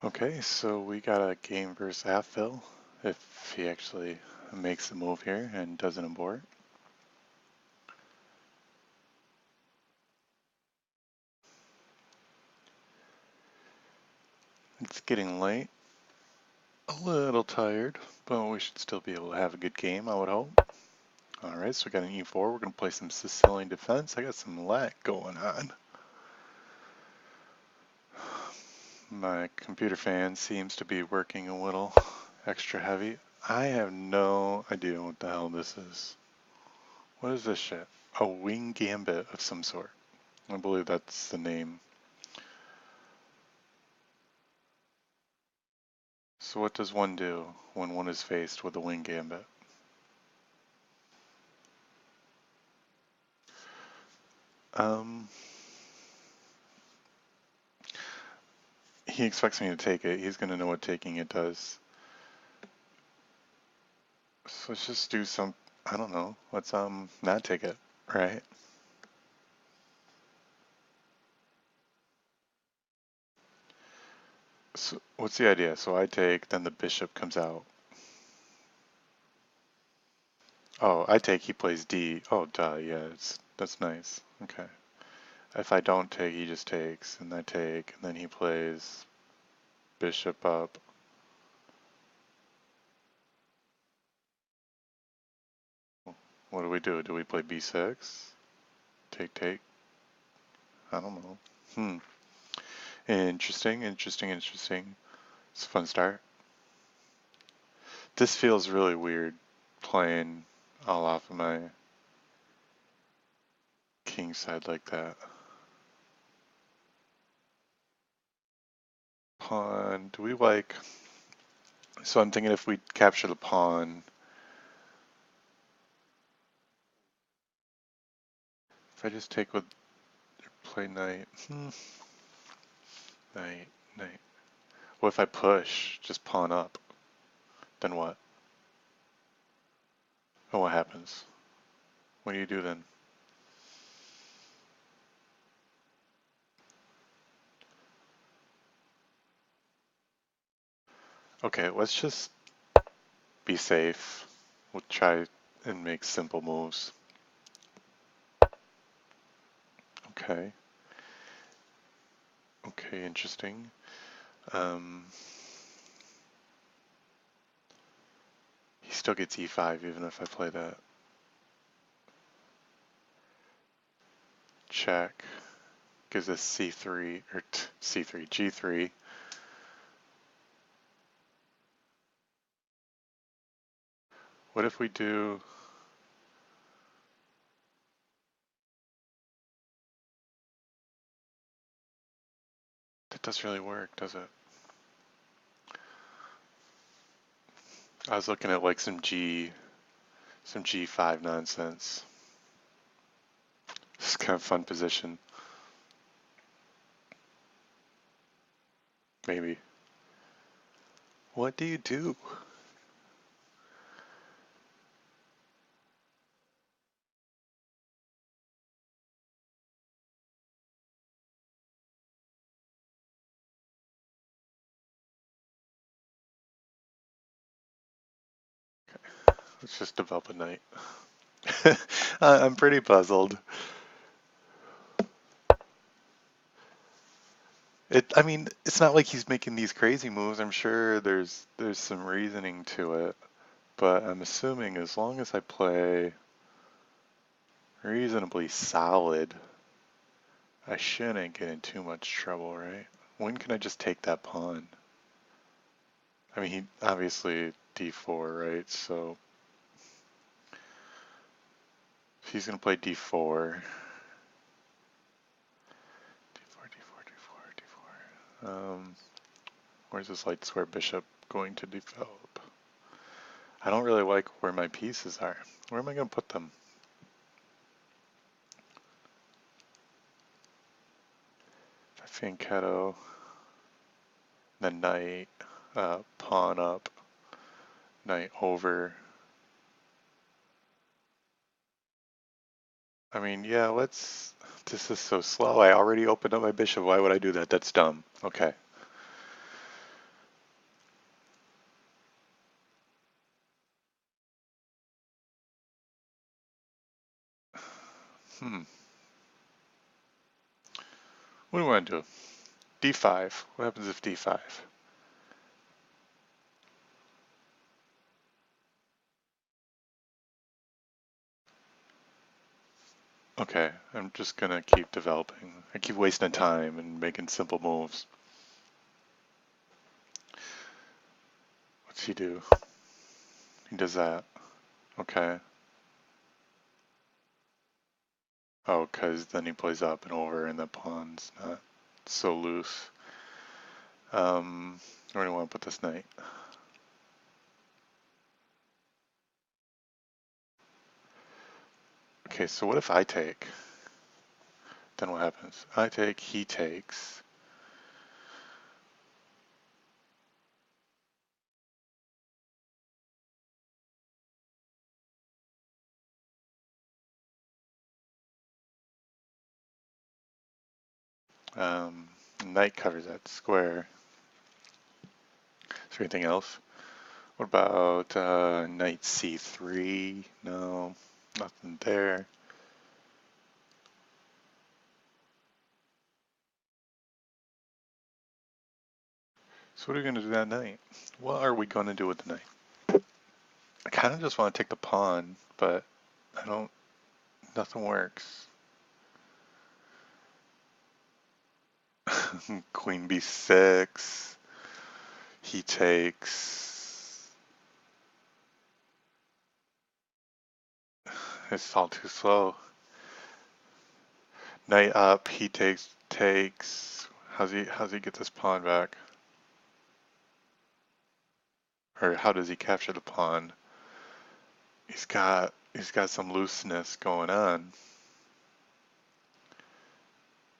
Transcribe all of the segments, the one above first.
Okay, so we got a game versus Phil if he actually makes the move here and doesn't abort. It's getting late, a little tired, but we should still be able to have a good game, I would hope. Alright, so we got an E4, we're going to play some Sicilian defense. I got some lag going on. My computer fan seems to be working a little extra heavy. I have no idea what the hell this is. What is this shit? A wing gambit of some sort. I believe that's the name. So what does one do when one is faced with a wing gambit? He expects me to take it. He's going to know what taking it does. So let's just do some, I don't know, let's not take it, right? So what's the idea? So I take, then the bishop comes out. Oh, I take, he plays D. Oh, duh, yeah, that's nice. Okay. If I don't take, he just takes, and I take, and then he plays bishop up. What do we do? Do we play B6? Take, take? I don't know. Interesting. It's a fun start. This feels really weird playing all off of my king side like that. Pawn, do we like... So I'm thinking if we capture the pawn, if I just take with, play knight, knight, knight. What if I push, just pawn up, then what? Oh, what happens? What do you do then? Okay, let's just be safe. We'll try and make simple moves. Okay. Okay, interesting. He still gets e5 even if I play that. Check. Gives us c3, or c3, g3. What if we do... That doesn't really work, does it? I was looking at like some g5 nonsense. It's kind of fun position. Maybe. What do you do? Let's just develop a knight. I'm pretty puzzled. I mean, it's not like he's making these crazy moves. I'm sure there's some reasoning to it, but I'm assuming as long as I play reasonably solid, I shouldn't get in too much trouble, right? When can I just take that pawn? I mean, he obviously d4, right? So if he's gonna play d4, where's this light square bishop going to develop? I don't really like where my pieces are. Where am I gonna put them? If I fianchetto, then knight, pawn up, knight over. I mean, yeah, let's... This is so slow. I already opened up my bishop. Why would I do that? That's dumb. Okay. Hmm. What do we want to do? D5. What happens if D5? Okay, I'm just gonna keep developing. I keep wasting time and making simple moves. What's he do? He does that. Okay. Oh, because then he plays up and over and the pawn's not so loose. Where do I want to put this knight? Okay, so what if I take? Then what happens? I take, he takes. Knight covers that square. Is there anything else? What about knight c3? No, nothing there. So what are we going to do that night? What are we going to do with the knight? I kind of just want to take the pawn, but I don't, nothing works. Queen b6. He takes. It's all too slow. Knight up. He takes. How's he get this pawn back? Or how does he capture the pawn? He's got some looseness going on.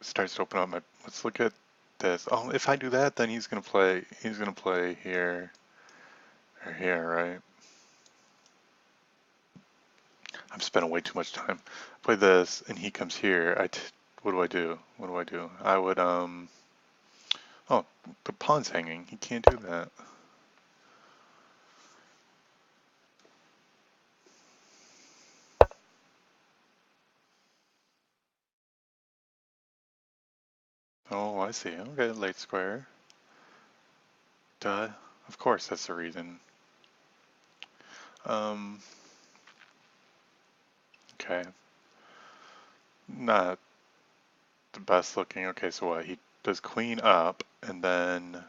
Starts to open up my. Let's look at this. Oh, if I do that, then he's gonna play. He's gonna play here or here, right? I'm spending way too much time. Play this, and he comes here. What do I do? What do I do? I would Oh, the pawn's hanging. He can't do that. Oh, I see. Okay, late square. Duh. Of course, that's the reason. Um, okay. Not the best looking. Okay, so what? He does queen up, and then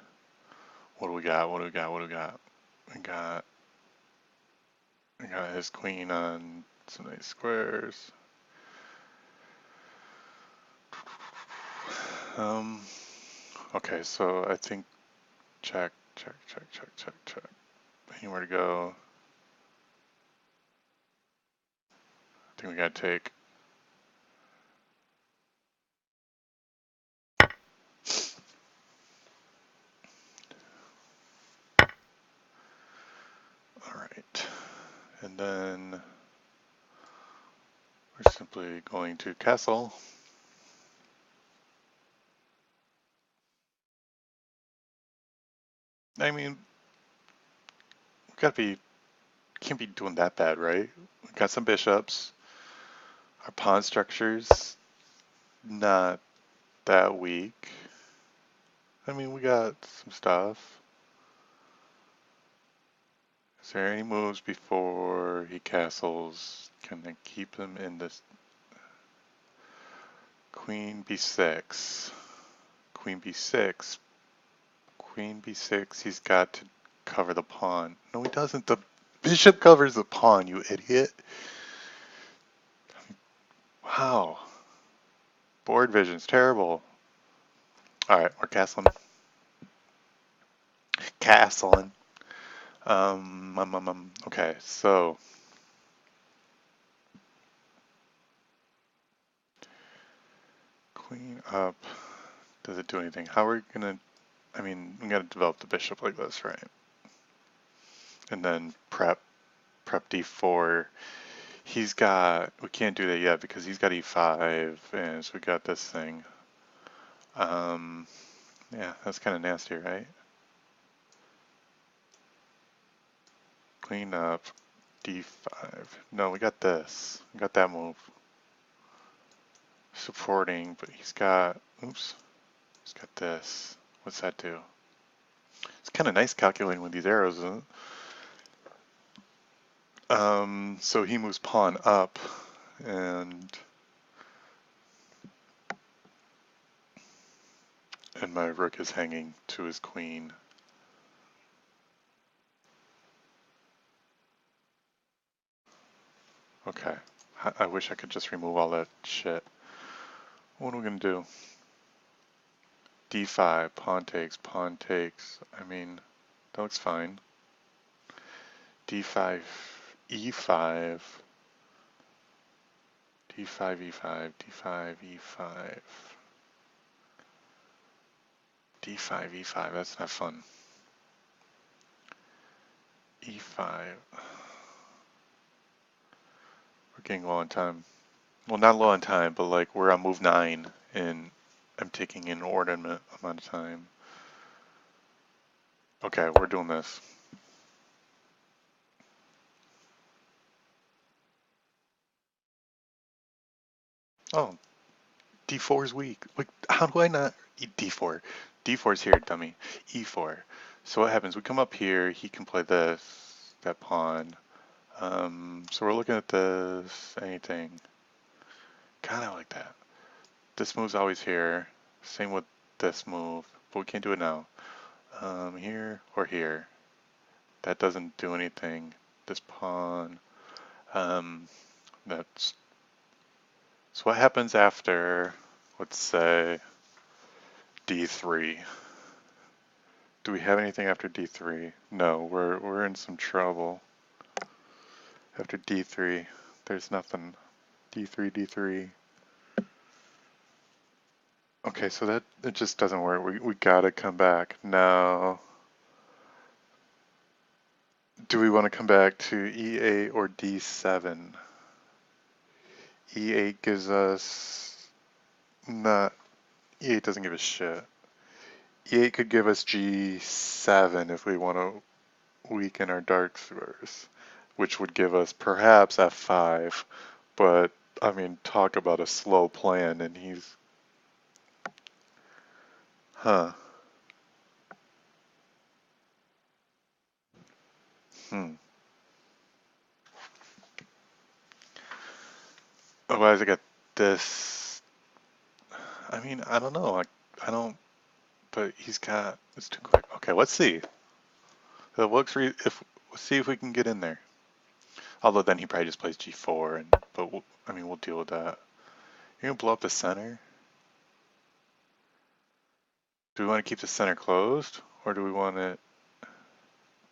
what do we got? What do we got? What do we got? We got we got his queen on some nice squares. Um, okay, so I think check, check, check, check, check, check. Anywhere to go? I think we gotta take. All right, and then we're simply going to castle. I mean, we gotta be, can't be doing that bad, right? We got some bishops. Our pawn structure's not that weak. I mean, we got some stuff. Is there any moves before he castles? Can I keep him in this? Queen b6. Queen b6. Queen b6. He's got to cover the pawn. No, he doesn't. The bishop covers the pawn, you idiot. Wow. Board vision's terrible. Alright, we're castling. Castling. Okay, so queen up. Does it do anything? How are we gonna? I mean, we gotta develop the bishop like this, right? And then prep d4. He's got. We can't do that yet because he's got e5, and so we got this thing. Yeah, that's kind of nasty, right? Clean up d5. No, we got this. We got that move. supporting, but he's got, oops, he's got this. What's that do? It's kind of nice calculating with these arrows, isn't it? So he moves pawn up, and my rook is hanging to his queen. Okay. I wish I could just remove all that shit. What are we gonna do? D5, pawn takes, pawn takes. I mean, that looks fine. D5, E5, D5, E5, D5, E5, D5, E5. That's not fun. E5. We're getting low on time. Well, not low on time, but like we're on move 9, and I'm taking an inordinate amount of time. Okay, we're doing this. Oh, D4 is weak. Like, how do I not? D4. D4 is here, dummy. E4. So what happens? We come up here. He can play this, that pawn. So we're looking at this. Anything. Kind of like that. This move's always here. Same with this move, but we can't do it now. Here or here. That doesn't do anything. This pawn. That's. So what happens after? Let's say D3. Do we have anything after D3? No, we're in some trouble. After D3, there's nothing. D3, D3. Okay, so that it just doesn't work. We gotta come back. Now, do we want to come back to E8 or D7? E8 gives us not. E8 doesn't give us shit. E8 could give us G7 if we want to weaken our dark squares, which would give us perhaps F5. But I mean, talk about a slow plan, and he's, huh? Hmm. Otherwise, I got this. I mean, I don't know. I don't. But he's got. It's too quick. Okay, let's see. That looks if let's see if we can get in there. Although then he probably just plays G4, and but I mean, we'll deal with that. You're gonna blow up the center. Do we want to keep the center closed, or do we want it?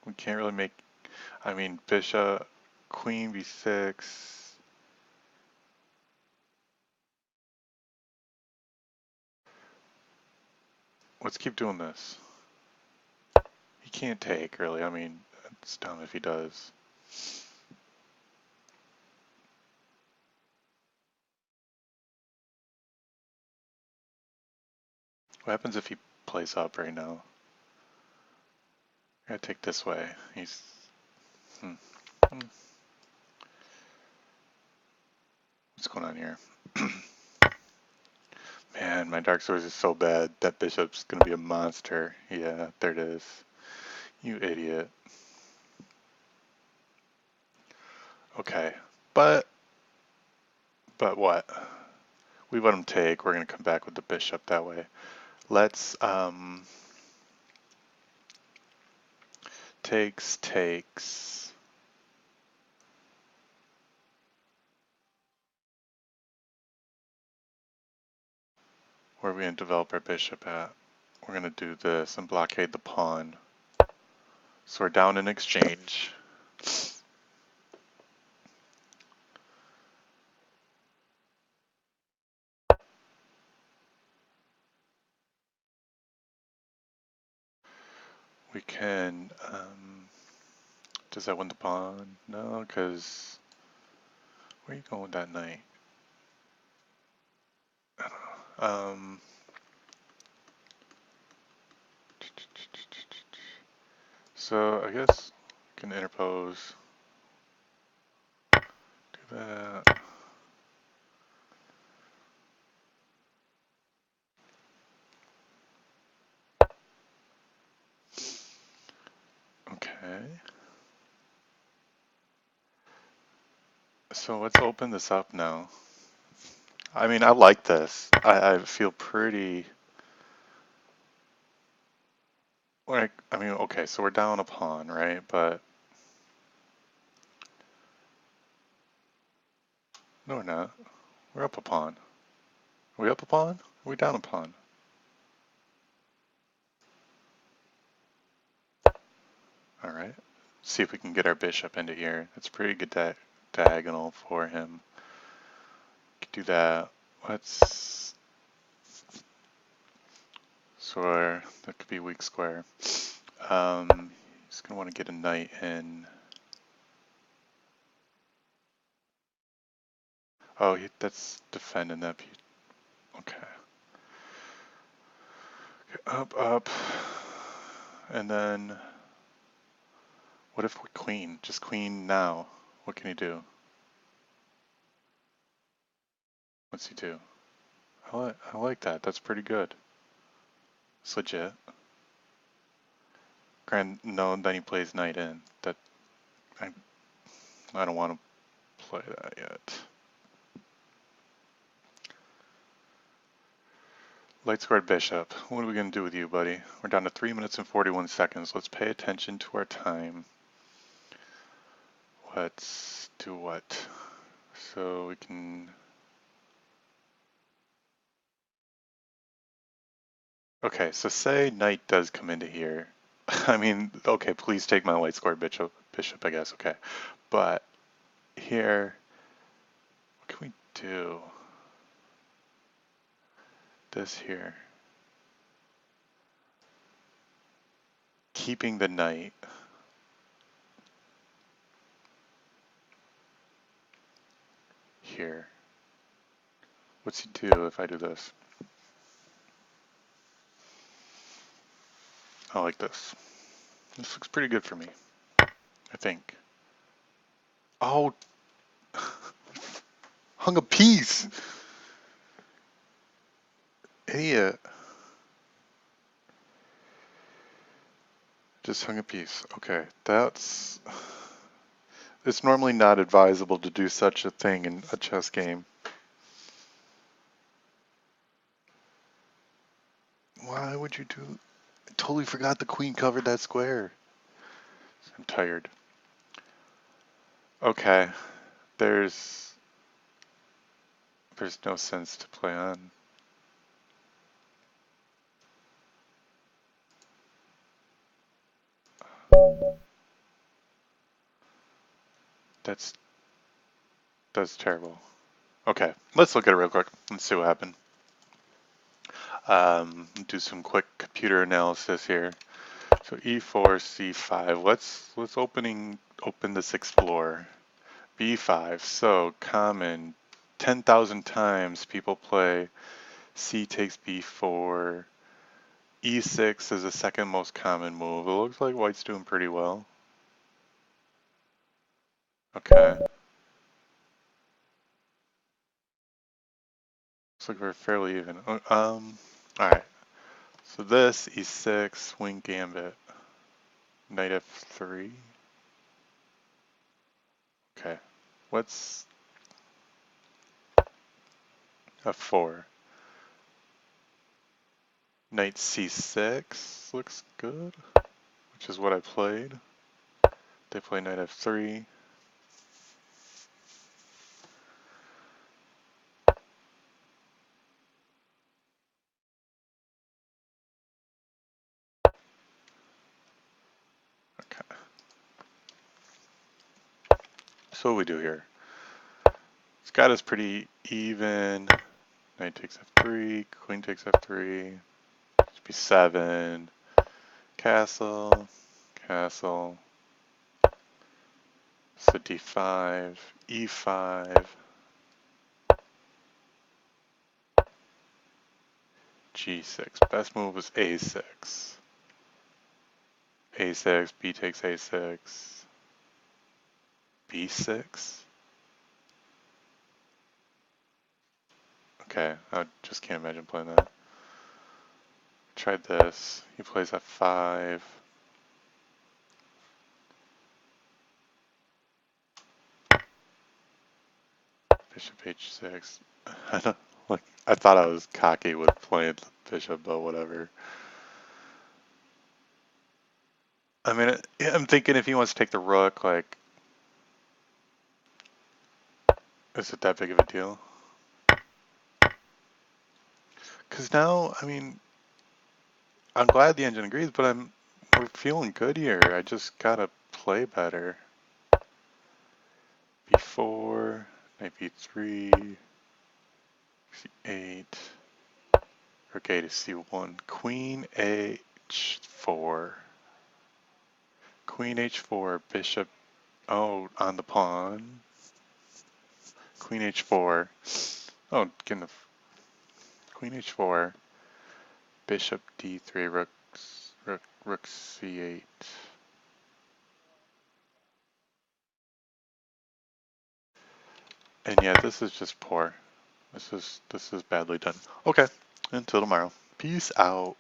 We can't really make. I mean, bishop, queen b6. Let's keep doing this. He can't take, really. I mean, it's dumb if he does. What happens if he plays up right now? I gotta take this way. He's. Hmm. What's going on here? Man, my dark swords is so bad. That bishop's gonna be a monster. Yeah, there it is. You idiot. Okay, but what? We let him take. We're gonna come back with the bishop that way. Let's takes. Where are we gonna develop our bishop at? We're gonna do this and blockade the pawn. So we're down in exchange. We can. Does that win the pawn? No, because where are you going with that knight? I don't know. So I guess we can interpose. Do that. So let's open this up now. I mean, I like this. I feel pretty like, I mean, okay, so we're down a pawn, right? But no, we're not. We're up a pawn. Are we up a pawn? Are we down a pawn? All right. See if we can get our bishop into here. It's a pretty good diagonal for him. Could do that. Let's square. That could be weak square. He's gonna want to get a knight in. Oh, that's defending that. Okay. Up, up, and then what if we queen? Just queen now. What can he do? What's he do? I like that. That's pretty good. It's legit. No, then he plays knight in. That I I don't want to play that yet. Light squared bishop. What are we gonna do with you, buddy? We're down to 3 minutes and 41 seconds. Let's pay attention to our time. Let's do what? So we can. Okay, so say knight does come into here. I mean, okay, please take my light squared bishop, I guess, okay. But here, what can we do? This here. Keeping the knight. Here. What's he do if I do this? I like this. This looks pretty good for me, I think. Oh, hung a piece! Idiot. Just hung a piece. Okay, that's... It's normally not advisable to do such a thing in a chess game. Why would you do... I totally forgot the queen covered that square. I'm tired. Okay, there's no sense to play on. That's terrible. Okay, let's look at it real quick. Let's see what happened. Do some quick computer analysis here. So E4, C5. Let's open this explore. B5. So common. 10,000 times people play C takes B4. E6 is the second most common move. It looks like white's doing pretty well. Okay. Looks like we're fairly even. Alright. So this, E6, wing gambit. Knight F3. Okay. What's F4? Knight C6 looks good, which is what I played. They play Knight F3. Okay. So what we do here? This guy is pretty even. Knight takes F3, Queen takes F3. Should be 7. Castle, castle. So D5, E5. G6. Best move was A6. A6, B takes A6. B6? Okay, I just can't imagine playing that. Tried this. He plays F5. Bishop h6. I don't, like, I thought I was cocky with playing the bishop, but whatever. I mean, I'm thinking if he wants to take the rook, like, is it that big of a deal? Because now, I mean, I'm glad the engine agrees, but we're feeling good here. I just gotta play better. B4, knight b3, c8, rook a to c1, queen h4, queen h4, bishop, oh, on the pawn, queen h4, oh, getting the queen h4, bishop d3, rook c8. And yeah, this is just poor. This is badly done. Okay, until tomorrow. Peace out.